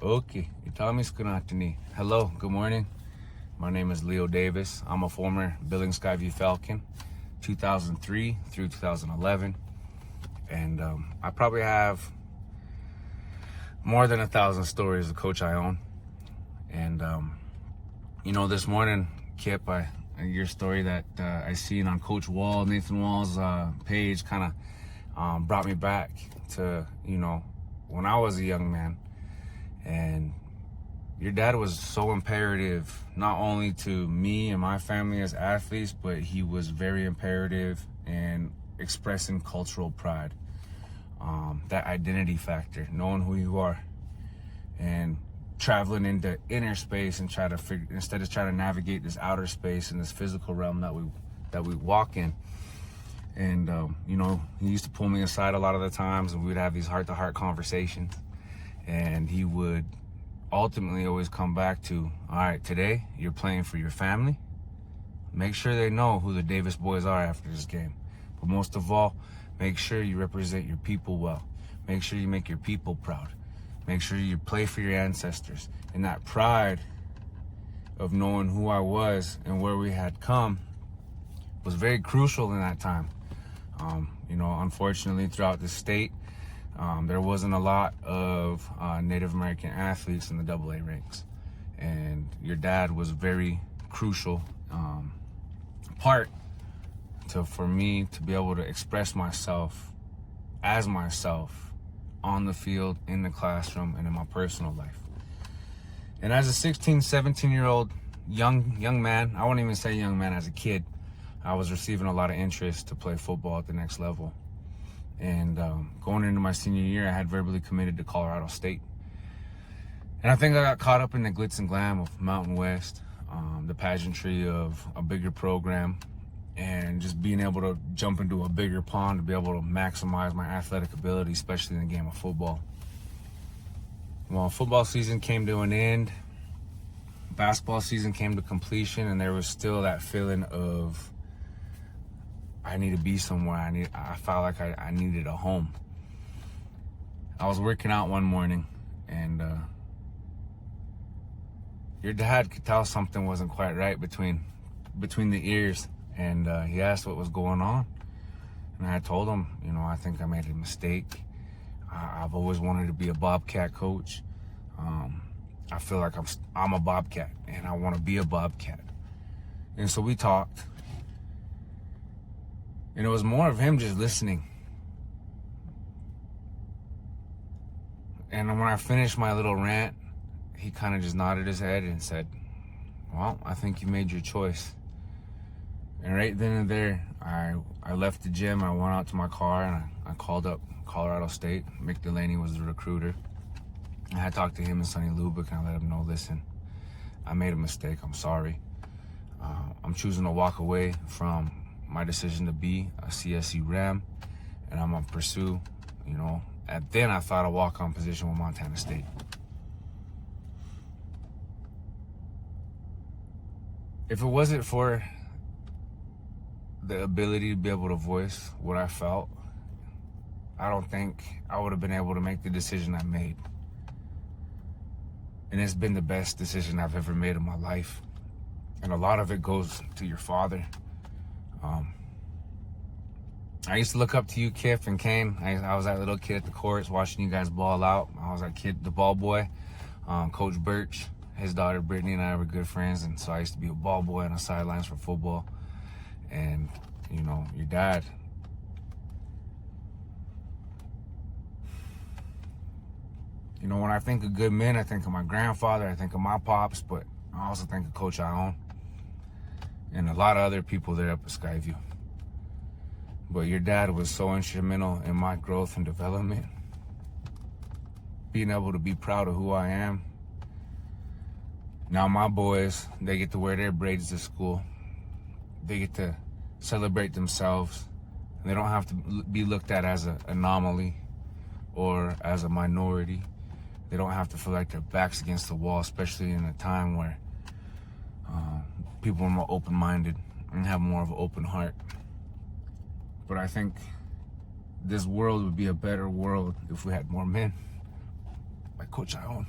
Okay, Itami Skunatini. Hello, good morning. My name is Leo Davis. I'm a former Billings Skyview Falcon, 2003 through 2011. And I probably have more than 1,000 stories of Coach Ioane. And, this morning, Kip, your story that I seen on Coach Nathan Wall's page kind of brought me back to, when I was a young man. And your dad was so imperative, not only to me and my family as athletes, but he was very imperative in expressing cultural pride, that identity factor, knowing who you are, and traveling into inner space and instead of trying to navigate this outer space and this physical realm that we walk in. And he used to pull me aside a lot of the times, and we'd have these heart-to-heart conversations. And he would ultimately always come back to, all right, today you're playing for your family. Make sure they know who the Davis boys are after this game. But most of all, make sure you represent your people well. Make sure you make your people proud. Make sure you play for your ancestors. And that pride of knowing who I was and where we had come was very crucial in that time. Unfortunately, throughout the state, there wasn't a lot of Native American athletes in the AA ranks. And your dad was very crucial part for me to be able to express myself as myself on the field, in the classroom, and in my personal life. And as a 16, 17-year-old young man, I won't even say young man, as a kid, I was receiving a lot of interest to play football at the next level. And going into my senior year, I had verbally committed to Colorado State. And I think I got caught up in the glitz and glam of Mountain West, the pageantry of a bigger program, and just being able to jump into a bigger pond to be able to maximize my athletic ability, especially in the game of football. Well, football season came to an end, basketball season came to completion, and there was still that feeling of, I need to be somewhere. I felt like I needed a home. I was working out one morning, and your dad could tell something wasn't quite right between the ears, and he asked what was going on. And I told him, I think I made a mistake. I've always wanted to be a Bobcat coach. I feel like I'm a Bobcat, and I want to be a Bobcat. And so we talked. And it was more of him just listening. And when I finished my little rant, he kind of just nodded his head and said, well, I think you made your choice. And right then and there, I left the gym, I went out to my car, and I called up Colorado State. Mick Delaney was the recruiter. And I talked to him and Sonny Lubick, and I let him know, listen, I made a mistake, I'm sorry. I'm choosing to walk away from my decision to be a CSU Ram, and I'm gonna pursue, and then I thought a walk-on position with Montana State. If it wasn't for the ability to be able to voice what I felt, I don't think I would have been able to make the decision I made. And it's been the best decision I've ever made in my life. And a lot of it goes to your father. I used to look up to you, Kip and Kane. I was that little kid at the courts watching you guys ball out. I was that kid, the ball boy. Coach Birch, his daughter Brittany, and I were good friends, and so I used to be a ball boy on the sidelines for football. And your dad, when I think of good men, I think of my grandfather, I think of my pops, but I also think of Coach Ioane and a lot of other people there up at Skyview. But your dad was so instrumental in my growth and development. Being able to be proud of who I am. Now my boys, they get to wear their braids to school. They get to celebrate themselves. They don't have to be looked at as an anomaly or as a minority. They don't have to feel like their back's against the wall, especially in a time where people are more open-minded and have more of an open heart. But I think this world would be a better world if we had more men like Coach Ioane.